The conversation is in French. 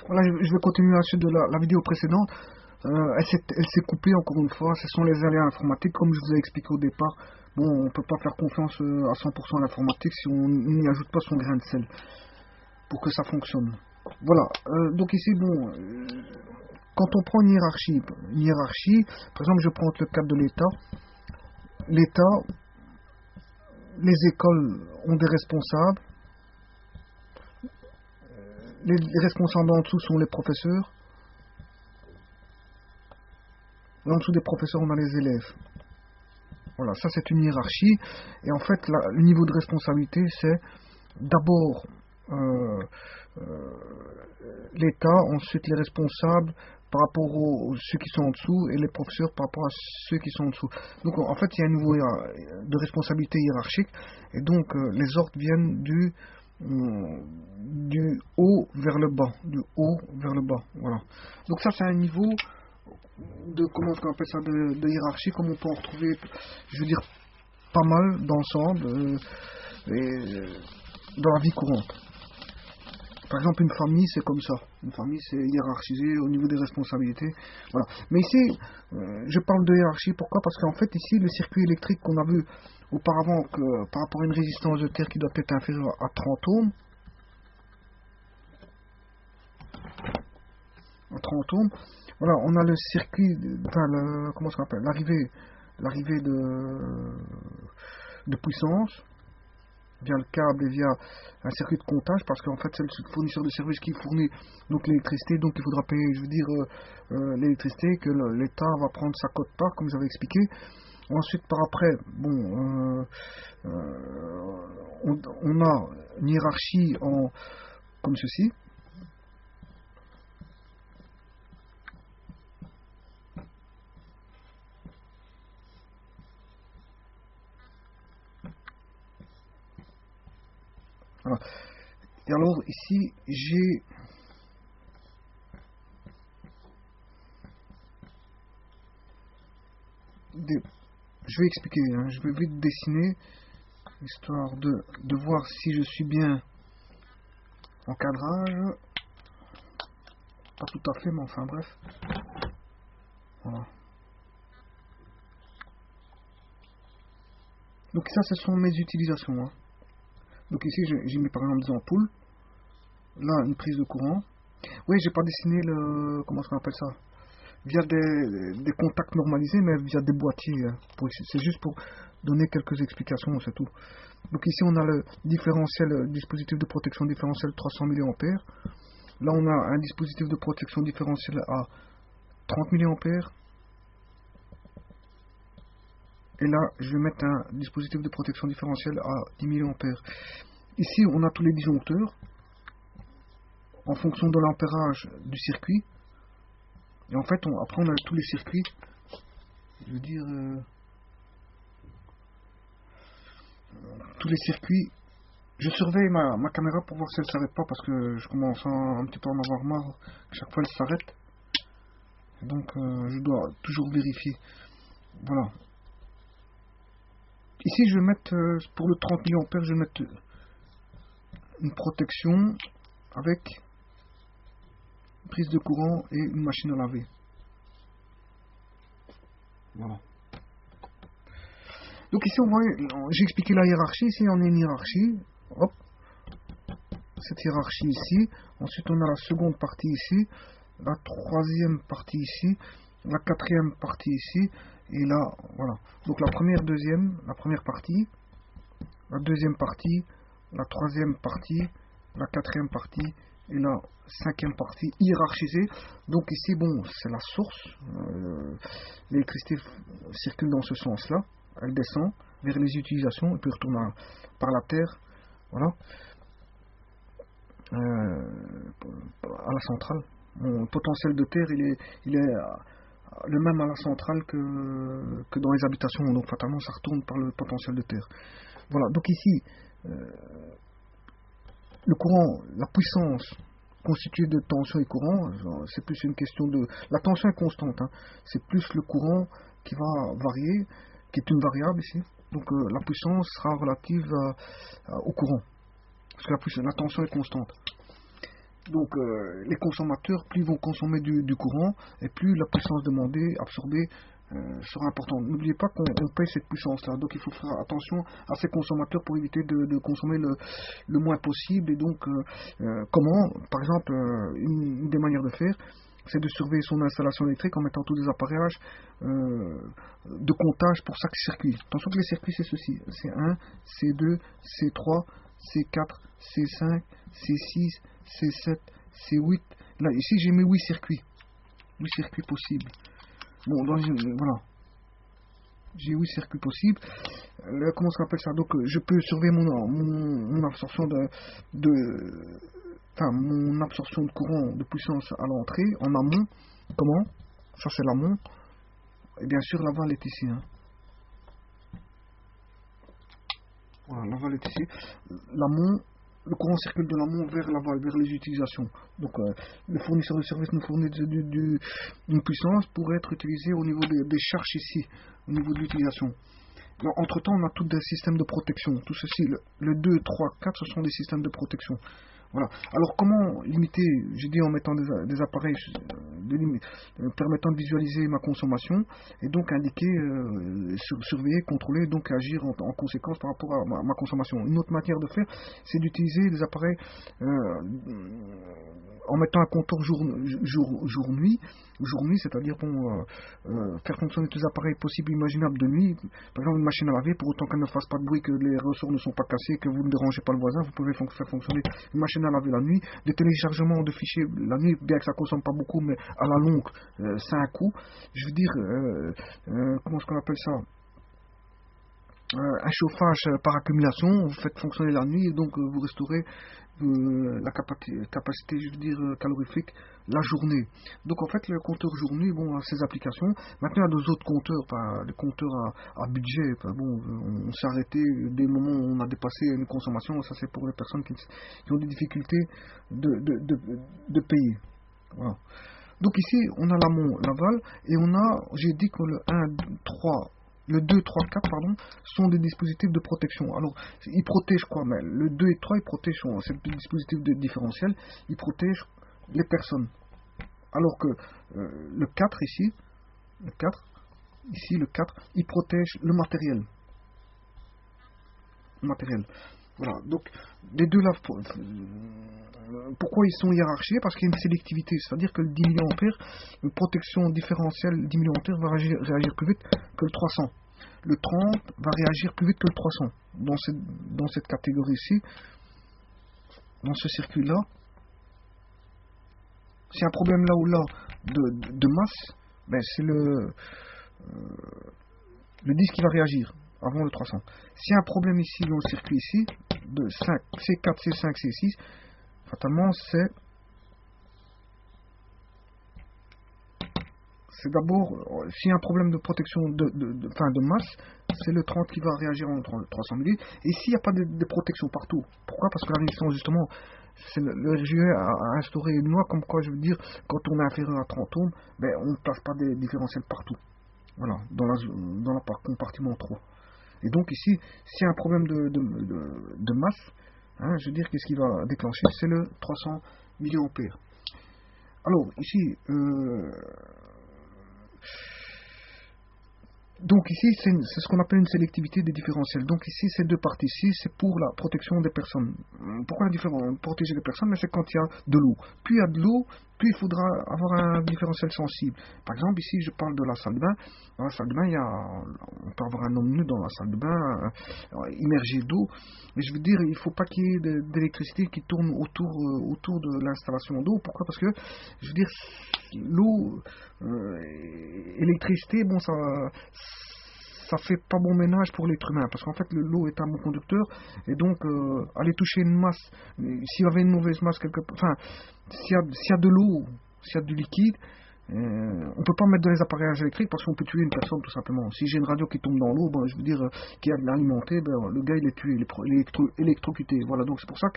Voilà, je vais continuer la suite de la vidéo précédente. Elle s'est coupée encore une fois. Ce sont les aléas informatiques, comme je vous ai expliqué au départ. Bon, on ne peut pas faire confiance à 100% à l'informatique si on n'y ajoute pas son grain de sel pour que ça fonctionne. Voilà, donc ici, bon, quand on prend une hiérarchie, par exemple, je prends le cadre de l'État. L'État, les écoles ont des responsables. Les responsables en dessous sont les professeurs. Et en dessous des professeurs, on a les élèves. Voilà, ça c'est une hiérarchie. Et en fait, le niveau de responsabilité, c'est d'abord l'État, ensuite les responsables par rapport aux ceux qui sont en dessous et les professeurs par rapport à ceux qui sont en dessous. Donc en fait, il y a un niveau de responsabilité hiérarchique et donc les ordres viennent du haut vers le bas, du haut vers le bas. Voilà. Donc ça c'est un niveau de comment on appelle ça de hiérarchie comme on peut en retrouver, je veux dire, pas mal d'ensemble dans la vie courante. Par exemple, une famille, c'est comme ça. Une famille, c'est hiérarchisé au niveau des responsabilités. Voilà. Mais ici, je parle de hiérarchie. Pourquoi? Parce qu'en fait, ici, le circuit électrique qu'on a vu auparavant, par rapport à une résistance de terre qui doit être inférieure à 30 ohms, voilà, on a le circuit, enfin, comment ça s'appelle, l'arrivée de puissance via le câble et via un circuit de comptage, parce qu'en fait c'est le fournisseur de services qui fournit donc l'électricité, donc il faudra payer, je veux dire, l'électricité que l'État va prendre sa quote-part, comme j'avais expliqué. Ensuite, par après, bon, on a une hiérarchie comme ceci. Voilà. Et alors ici, je vais expliquer, hein, je vais vite dessiner, histoire de voir si je suis bien en cadrage. Pas tout à fait, mais enfin bref. Voilà. Donc ça, ce sont mes utilisations. Hein. Donc ici, j'ai mis par exemple des ampoules. Là, une prise de courant. Oui, j'ai pas dessiné comment on appelle ça? Via des contacts normalisés, mais via des boîtiers. Hein. C'est juste pour donner quelques explications, c'est tout. Donc ici, on a le dispositif de protection différentielle 300 mA. Là, on a un dispositif de protection différentielle à 30 mA. Et là, je vais mettre un dispositif de protection différentielle à 10 mA. Ici, on a tous les disjoncteurs en fonction de l'ampérage du circuit. Et en fait, après, on a tous les circuits. Je veux dire, tous les circuits. Je surveille ma caméra pour voir si elle ne s'arrête pas parce que je commence un petit peu à en avoir marre. Chaque fois, elle s'arrête. Donc, je dois toujours vérifier. Voilà. Ici, je vais mettre, pour le 30 mA, je vais mettre une protection avec une prise de courant et une machine à laver. Voilà. Donc ici, on voit, j'ai expliqué la hiérarchie. Ici, on a une hiérarchie. Hop. Cette hiérarchie ici. Ensuite, on a la seconde partie ici. La troisième partie ici. La quatrième partie ici. Et là, voilà. Donc la première partie. La deuxième partie. La troisième partie. La quatrième partie. Et la cinquième partie hiérarchisée. Donc ici, bon, c'est la source. L'électricité circule dans ce sens-là. Elle descend vers les utilisations et puis retourne par la terre. Voilà. À la centrale. Mon potentiel de terre, il est le même à la centrale que dans les habitations. Donc fatalement, ça retourne par le potentiel de terre. Voilà. Donc ici, le courant, la puissance constituée de tension et courant, c'est plus une question de... La tension est constante, hein. C'est plus le courant qui va varier, qui est une variable ici. Donc la puissance sera relative au courant, parce que la tension est constante. Donc les consommateurs, plus ils vont consommer du courant, et plus la puissance demandée, absorbée, sera importante. N'oubliez pas qu'on paye cette puissance-là, donc il faut faire attention à ces consommateurs pour éviter de consommer le moins possible. Et donc, comment, par exemple, une des manières de faire, c'est de surveiller son installation électrique en mettant tous des appareillages de comptage pour chaque circuit. Attention que les circuits, c'est ceci: C1, C2, C3, C4, C5, C6, C7, C8. Là, ici, j'ai mis 8 circuits. 8 circuits possibles. Bon, voilà. J'ai 8 circuits possibles. Comment ça s'appelle ça? Donc, je peux surveiller mon absorption mon absorption de courant, de puissance à l'entrée, en amont. Comment? Ça, c'est l'amont. Et bien sûr, l'aval est ici. Hein. Voilà, l'aval est ici. L'amont, le courant circule de l'amont vers l'aval, vers les utilisations. Donc, le fournisseur de service nous fournit une puissance pour être utilisée au niveau des charges ici, au niveau de l'utilisation. Entre temps, on a tous des systèmes de protection. Tout ceci, le 2, 3, 4, ce sont des systèmes de protection. Voilà. Alors comment limiter? J'ai dit en mettant des appareils permettant de visualiser ma consommation et donc indiquer, surveiller, contrôler, donc agir en conséquence par rapport à ma consommation. Une autre manière de faire, c'est d'utiliser des appareils en mettant un compteur jour-nuit, c'est-à-dire faire fonctionner tous les appareils possibles et imaginables de nuit. Par exemple, une machine à laver, pour autant qu'elle ne fasse pas de bruit, que les ressorts ne sont pas cassés, que vous ne dérangez pas le voisin, vous pouvez faire fonctionner une machine à laver la nuit. Des téléchargements de fichiers la nuit, bien que ça ne consomme pas beaucoup, mais à la longue, c'est un coût. Je veux dire, comment est-ce qu'on appelle ça? Un chauffage par accumulation, vous faites fonctionner la nuit et donc vous restaurez la capacité, je veux dire, calorifique la journée. Donc en fait le compteur jour-nuit, bon, a ses applications. Maintenant il y a d'autres compteurs, des compteurs à budget. Bon, on s'est arrêté dès le moment où on a dépassé une consommation. Ça c'est pour les personnes qui ont des difficultés de payer. Voilà. Donc ici on a l'amont, l'aval, et j'ai dit que le 2, 3, 4, pardon, sont des dispositifs de protection. Alors, ils protègent quoi? Mais le 2 et 3, ils protègent, c'est des dispositifs de différentiel, ils protègent les personnes. Alors que le 4 ici, le 4, il protège le matériel. Voilà, donc les deux là, pourquoi ils sont hiérarchisés? Parce qu'il y a une sélectivité, c'est-à-dire que le 10 mA, une protection différentielle 10 mA va réagir plus vite que le 300. Le 30 va réagir plus vite que le 300. Dans cette catégorie-ci, dans ce circuit-là, s'il y a un problème là ou là de masse, ben c'est le 10 qui va réagir avant le 300. S'il y a un problème ici dans le circuit ici, de C4, C5, C6, fatalement c'est d'abord, s'il y a un problème de protection de masse, c'est le 30 qui va réagir en 300 mA. Et s'il n'y a pas de protection partout, pourquoi? Parce que la résistance, justement, le RGE a instauré une loi comme quoi, je veux dire, quand on est inférieur à 30 ohms, ben, on ne place pas des différentiels partout. Voilà, dans la compartiment 3. Et donc ici, s'il y a un problème de masse, hein, je veux dire, qu'est-ce qui va déclencher? C'est le 300 mA. Alors, ici, donc ici, c'est ce qu'on appelle une sélectivité des différentiels. Donc ici, ces deux parties-ci, c'est pour la protection des personnes. Pourquoi protéger les personnes? Mais c'est quand il y a de l'eau. Plus il y a de l'eau, plus il faudra avoir un différentiel sensible. Par exemple, ici, je parle de la salle de bain. Dans la salle de bain, on peut avoir un homme nu dans la salle de bain, immergé d'eau. Mais je veux dire, il ne faut pas qu'il y ait d'électricité qui tourne autour de l'installation d'eau. Pourquoi? Parce que, je veux dire, l'eau, électricité, bon, ça fait pas bon ménage pour l'être humain, parce qu'en fait l'eau est un bon conducteur, et donc aller toucher une masse, s'il y avait une mauvaise masse quelque part, enfin, s'il y a de l'eau, s'il y a du liquide, on peut pas mettre dans les appareillages électriques parce qu'on peut tuer une personne tout simplement. Si j'ai une radio qui tombe dans l'eau, ben, je veux dire, qui est alimentée, ben, le gars il est tué, il est électrocuté. Voilà, donc c'est pour ça que